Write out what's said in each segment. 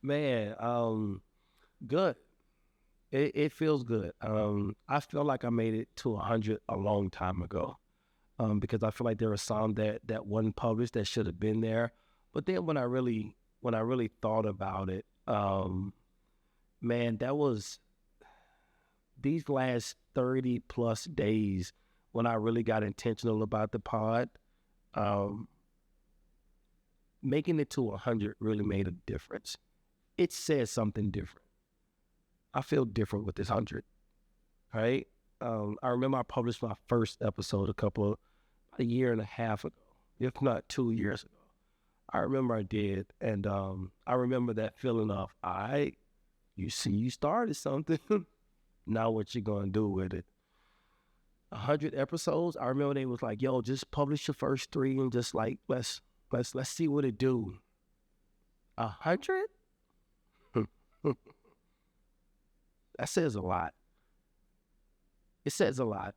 Man, good. It feels good. I feel like I made it to 100 a long time ago. Because I feel like there were some that wasn't published that should have been there. But then when I really thought about it, man, that was these last 30 plus days when I really got intentional about the pod. Um, Making it to 100 really made a difference. It says something different. I feel different with this 100, right? I remember I published my first episode a year and a half ago, if not 2 years ago. I remember I did, and I remember that feeling of, all right, you see, you started something. Now what you gonna do with it? 100 episodes. I remember they was like, yo, just publish your first three and just like let's see what it do. 100? That says a lot. It says a lot.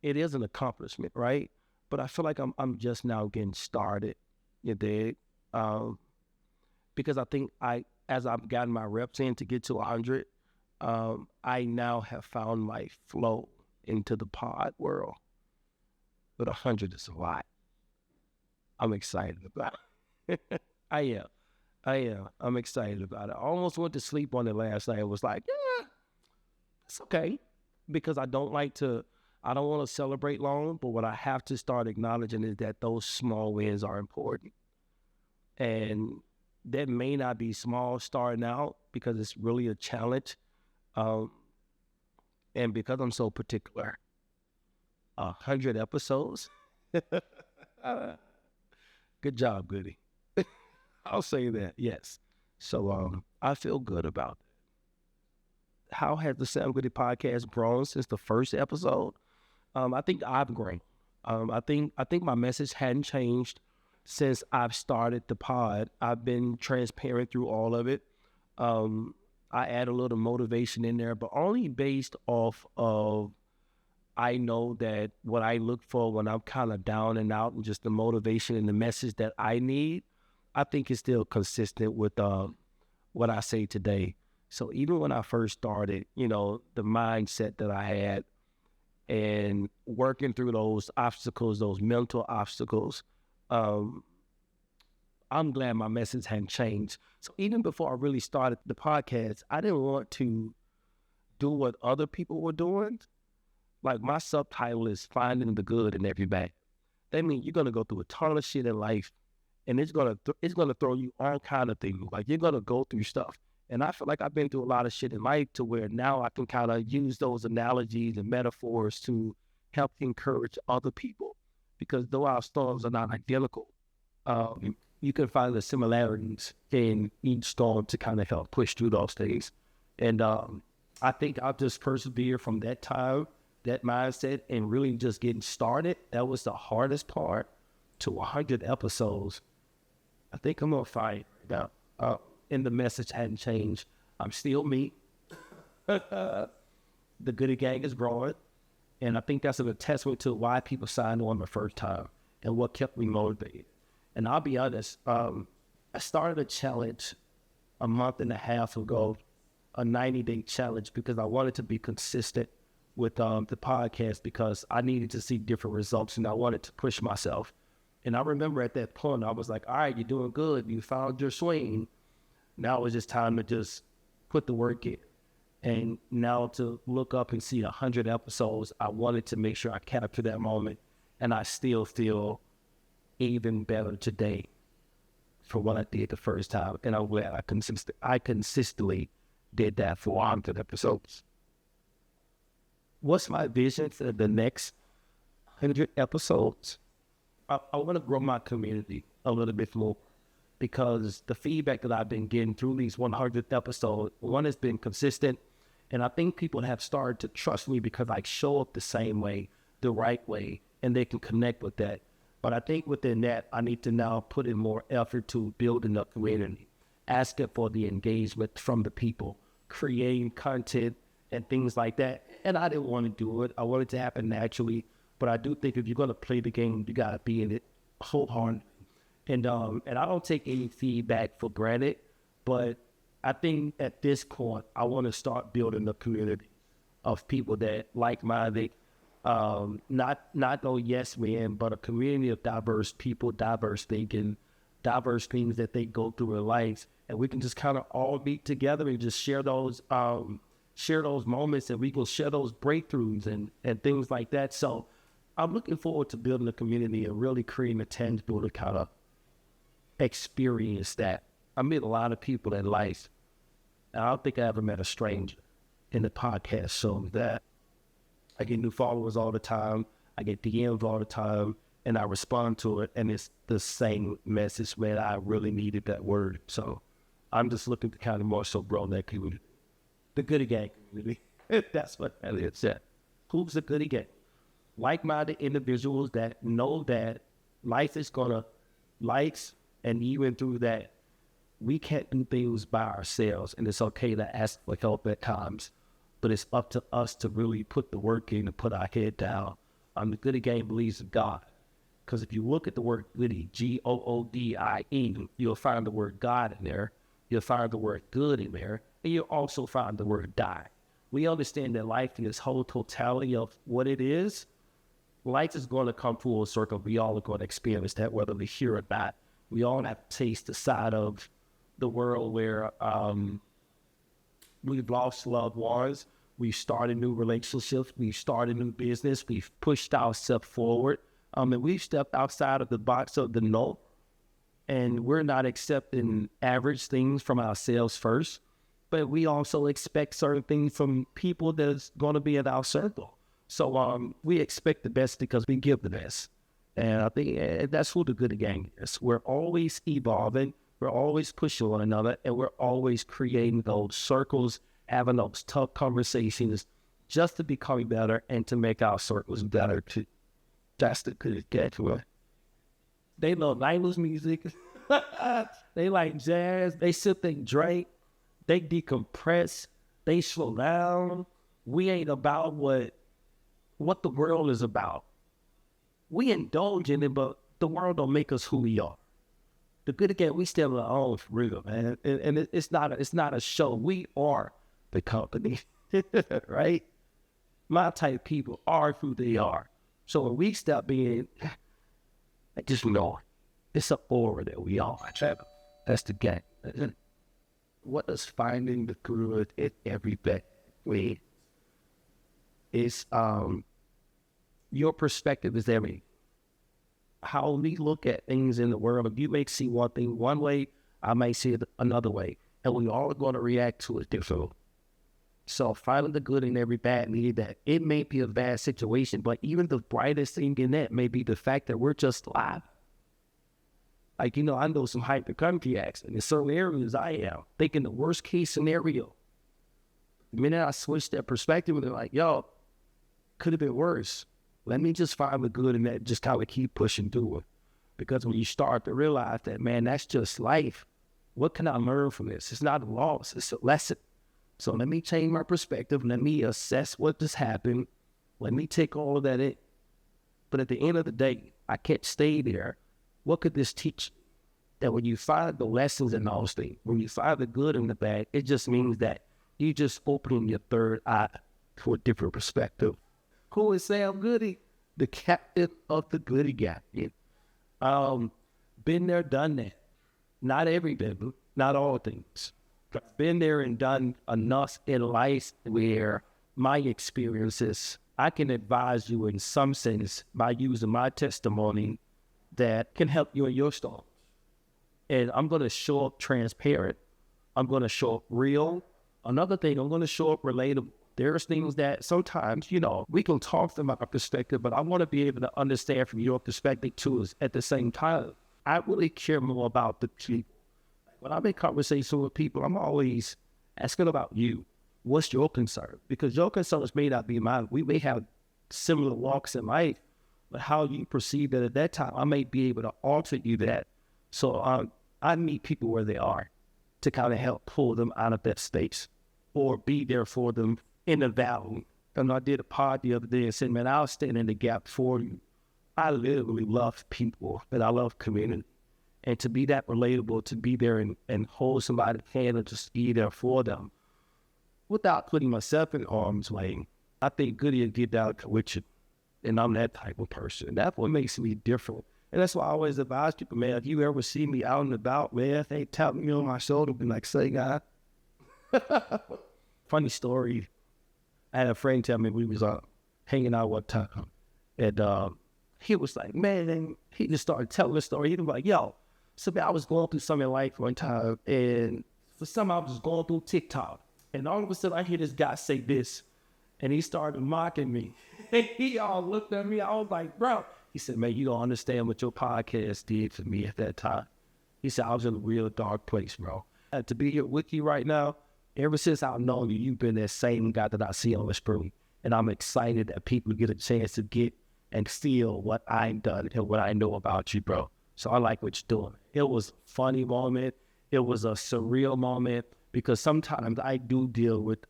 It is an accomplishment, right? But I feel like I'm just now getting started. You dig? Um, because I think as I've gotten my reps in to get to 100, I now have found my flow into the pod world. But 100 is a lot. I'm excited about it. I am. I am. I'm excited about it. I almost went to sleep on it last night. It was like, yeah, it's okay. Because I don't want to celebrate long, but what I have to start acknowledging is that those small wins are important. And that may not be small starting out because it's really a challenge. Um, and because I'm so particular, 100 episodes. Good job, Goody. I'll say that, yes. So I feel good about it. How has the Sam Goody podcast grown since the first episode? I think I've grown. I think my message hadn't changed since I've started the pod. I've been transparent through all of it. Um, I add a little motivation in there, but only based off of I know that what I look for when I'm kind of down and out and just the motivation and the message that I need, I think is still consistent with what I say today. So even when I first started, the mindset that I had and working through those obstacles, those mental obstacles, um, I'm glad my message hadn't changed. So even before I really started the podcast, I didn't want to do what other people were doing. Like my subtitle is Finding the Good in Every Bad. That means you're gonna go through a ton of shit in life, and it's gonna throw you all kind of things. Like you're gonna go through stuff, and I feel like I've been through a lot of shit in life to where now I can kind of use those analogies and metaphors to help encourage other people. Because though our storms are not identical, you can find the similarities in each storm to kind of help push through those things. And I think I've just persevered from that time, that mindset, and really just getting started. That was the hardest part to 100 episodes. I think I'm going to fight now. And the message hadn't changed. I'm still me. The Goodie Gang is growing. And I think that's a testament to why people signed on the first time and what kept me motivated. And I'll be honest, I started a challenge a month and a half ago, a 90-day challenge, because I wanted to be consistent with the podcast because I needed to see different results and I wanted to push myself. And I remember at that point, I was like, all right, you're doing good. You found your swing. Now it was just time to just put the work in. And now to look up and see 100 episodes, I wanted to make sure I captured that moment. And I still feel even better today for what I did the first time. And I'm glad I consistently did that for 100 episodes. What's my vision for the next 100 episodes? I want to grow my community a little bit more because the feedback that I've been getting through these 100 episodes, one has been consistent. And I think people have started to trust me because I show up the same way, the right way, and they can connect with that. But I think within that, I need to now put in more effort to building a community, asking for the engagement from the people, creating content and things like that. And I didn't want to do it. I wanted it to happen naturally. But I do think if you're going to play the game, you got to be in it wholeheartedly. And I don't take any feedback for granted. But I think at this point, I want to start building a community of people that like-minded, not no yes men, but a community of diverse people, diverse thinking, diverse things that they go through in life, and we can just kind of all meet together and just share those moments, and we can share those breakthroughs and things like that. So I'm looking forward to building a community and really creating a tangible to kind of experience that. I meet a lot of people in life, and I don't think I ever met a stranger in the podcast. So that I get new followers all the time, I get DMs all the time, and I respond to it, and it's the same message, man. I really needed that word. So I'm just looking to kind of more so grow that community. The Goodie Gang community. That's what that is. Yeah. Who's the Goodie Gang? Like-minded individuals that know that life is gonna likes, and even through that, we can't do things by ourselves, and it's okay to ask for help at times, but it's up to us to really put the work in and put our head down. The Goodie Gang believes in God, because if you look at the word Goodie, Goodie, you'll find the word God in there, you'll find the word good in there, and you'll also find the word die. We understand that life in this whole totality of what it is, life is going to come full circle. We all are going to experience that, whether we hear or not. We all have to taste the side of the world where we've lost loved ones, we've started new relationships, we've started new business, we've pushed ourselves forward, and we've stepped outside of the box of the norm, and we're not accepting average things from ourselves first, but we also expect certain things from people that's going to be in our circle. So we expect the best because we give the best. And I think that's who the Goodie Gang is. We're always evolving. We're always pushing one another, and we're always creating those circles, having those tough conversations just to become better and to make our circles better too. That's the Goodie Gang. They love 90s music. They like jazz. They sit there and drink. They decompress. They slow down. We ain't about what the world is about. We indulge in it, but the world don't make us who we are. The Goodie Gang, we stand on our own for real, man. And it's not a show. We are the company, right? My type people are who they are. So when we stop being, I just know it's an aura that we are. That's the gang. What does finding the good in every day mean? It's your perspective is everything. How we look at things in the world. You may see one thing one way, I may see it another way, and we all are going to react to it differently. So finding the good in every bad, meaning that it may be a bad situation, but even the brightest thing in that may be the fact that we're just alive. Like, I know some hypochondriacs, and in certain areas I am thinking the worst case scenario. The minute I switch that perspective, they're like, yo, could have been worse. Let me just find the good in that, just kind of keep pushing through it. Because when you start to realize that, man, that's just life. What can I learn from this? It's not a loss, it's a lesson. So let me change my perspective. Let me assess what just happened. Let me take all of that in. But at the end of the day, I can't stay there. What could this teach? That when you find the lessons in those things, when you find the good and the bad, it just means that you just opening your third eye to a different perspective. Who is Sam Goodie? The captain of the Goodie Gang. Been there, done that. Not everything, not all things. I've been there and done enough in life where my experiences, I can advise you in some sense by using my testimony that can help you in your story. And I'm going to show up transparent. I'm going to show up real. Another thing, I'm going to show up relatable. There's things that sometimes, we can talk from our perspective, but I want to be able to understand from your perspective too at the same time. I really care more about the people. When I'm in conversation with people, I'm always asking about you. What's your concern? Because your concerns may not be mine. We may have similar walks in life, but how you perceive it at that time, I may be able to alter you that. So I meet people where they are to kind of help pull them out of that space or be there for them in the valley. And I did a pod the other day and said, man, I'll stand in the gap for you. I literally love people and I love community. And to be that relatable, to be there and hold somebody's hand and just be there for them without putting myself in harm's way. I think Goodie will get down with you. And I'm that type of person. That's what makes me different. And that's why I always advise people, man, if you ever see me out and about, man, they tap me on my shoulder and be like, say, God. Funny story. I had a friend tell me we was hanging out one time. And he was like, man, he just started telling the story. He was like, yo, so man, I was going through something in life one time. And for some, I was just going through TikTok. And all of a sudden, I hear this guy say this. And he started mocking me. He all looked at me. I was like, bro. He said, man, you don't understand what your podcast did for me at that time. He said, I was in a real dark place, bro. And to be here with you right now, ever since I've known you, you've been that same guy that I see on the screen. And I'm excited that people get a chance to get and feel what I've done and what I know about you, bro. So I like what you're doing. It was a funny moment. It was a surreal moment because sometimes I do deal with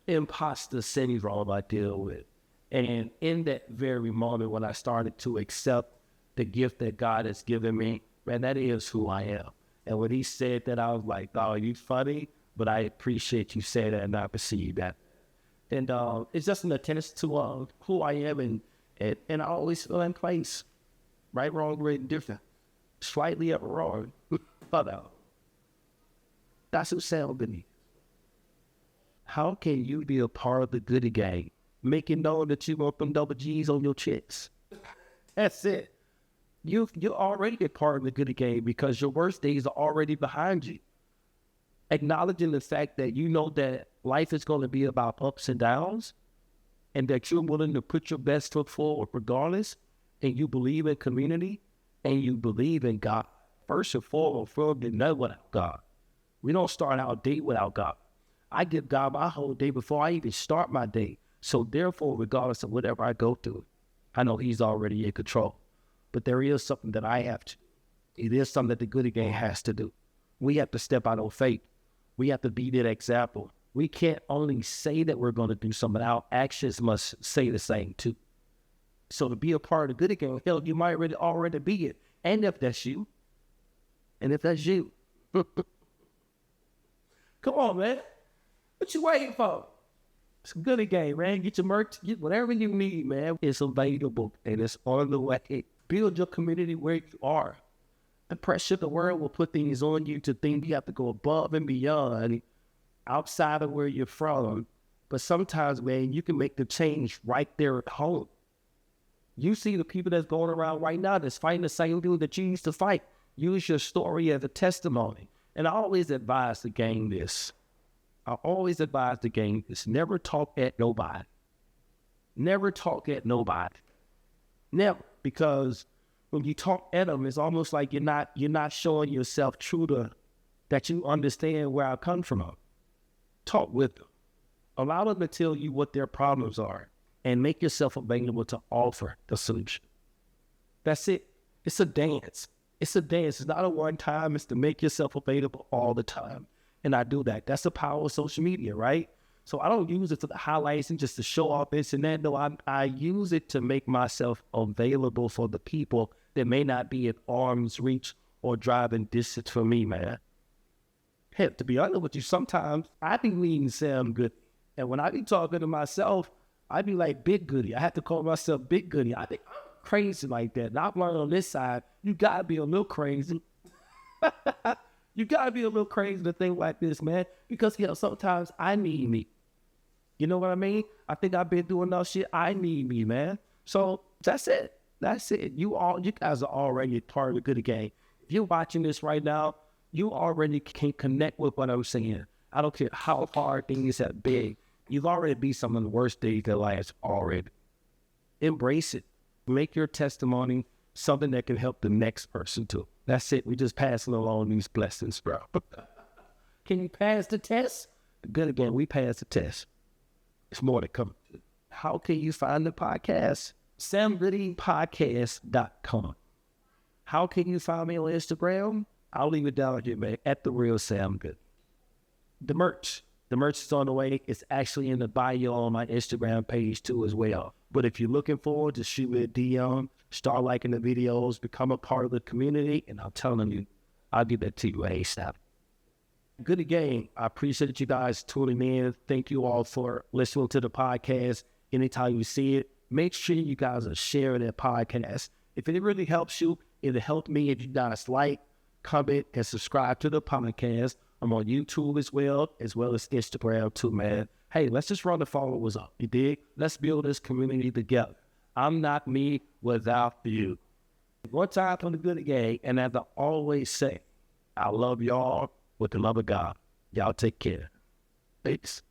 imposter syndrome I deal with. And in that very moment when I started to accept the gift that God has given me, man, that is who I am. And when he said that, I was like, oh, you funny, but I appreciate you saying that and I perceive that. And it's just an attention to who I am and I always feel in place. Right, wrong, great, and different. Slightly up wrong. But that's who Sam Goodie. How can you be a part of the Goodie Gang? Making known that you want them double G's on your chest. That's it. You're already a part of the Goodie Gang because your worst days are already behind you. Acknowledging the fact that you know that life is going to be about ups and downs and that you're willing to put your best foot forward regardless, and you believe in community and you believe in God. First and foremost, we know without God. We don't start our day without God. I give God my whole day before I even start my day. So therefore, regardless of whatever I go through, I know he's already in control. But there is something that I have to do. It is something that the Goodie Gang has to do. We have to step out on faith. We have to be that example. We can't only say that we're going to do something. Our actions must say the same too. So to be a part of the Goodie Gang, hell, you might already be it. And if that's you, come on, man. What you waiting for? It's a Goodie Gang, man. Get your merch, get whatever you need, man. It's available and it's on the way. Build your community where you are. The pressure of the world will put things on you to think you have to go above and beyond outside of where you're from. But sometimes, man, you can make the change right there at home. You see the people that's going around right now that's fighting the same dude that you used to fight. Use your story as a testimony. And I always advise the gang this. Never talk at nobody. Never talk at nobody. Never. Because when you talk at them, it's almost like you're not showing yourself true to that you understand where I come from. Talk with them. Allow them to tell you what their problems are and make yourself available to offer the solution. That's it. It's a dance. It's a dance. It's not a one time. It's to make yourself available all the time. And I do that. That's the power of social media, right? So I don't use it for the highlights and just to show off this and that. No, I use it to make myself available for the people that may not be at arm's reach or driving distance from me, man. Heck, to be honest with you, sometimes I be leading Sam Goodie. And when I be talking to myself, I be like Big Goodie. I have to call myself Big Goodie. I think I'm crazy like that. And I've learned on this side, you got to be a little crazy. You got to be a little crazy to think like this, man. Because, sometimes I need me. You know what I mean? I think I've been doing enough shit. I need me, man. So that's it. That's it. You guys are already part of the Goodie Gang. If you're watching this right now, you already can connect with what I'm saying. I don't care how hard things have been. You've already beat some of the worst days of life already. Embrace it. Make your testimony something that can help the next person too. That's it. We just passing along these blessings, bro. Can you pass the test? Good again. We passed the test. It's more to come. How can you find the podcast? SamGoodiePodcast.com. How can you find me on Instagram? I'll leave it down here, man. At the real Sam Goodie. The merch is on the way. It's actually in the bio on my Instagram page too as well. But if you're looking forward to shoot me a DM, start liking the videos, become a part of the community, and I'm telling you, I'll give that to you ASAP. Goodie Gang, I appreciate you guys tuning in. Thank you all for listening to the podcast. Anytime you see it, make sure you guys are sharing that podcast. If it really helps you, it'll help me if you guys like, comment, and subscribe to the podcast. I'm on YouTube as well as Instagram too, man. Hey, let's just run the followers up, you dig? Let's build this community together. I'm not me without you. One time on the Goodie Gang, and as I always say, I love y'all with the love of God. Y'all take care. Peace.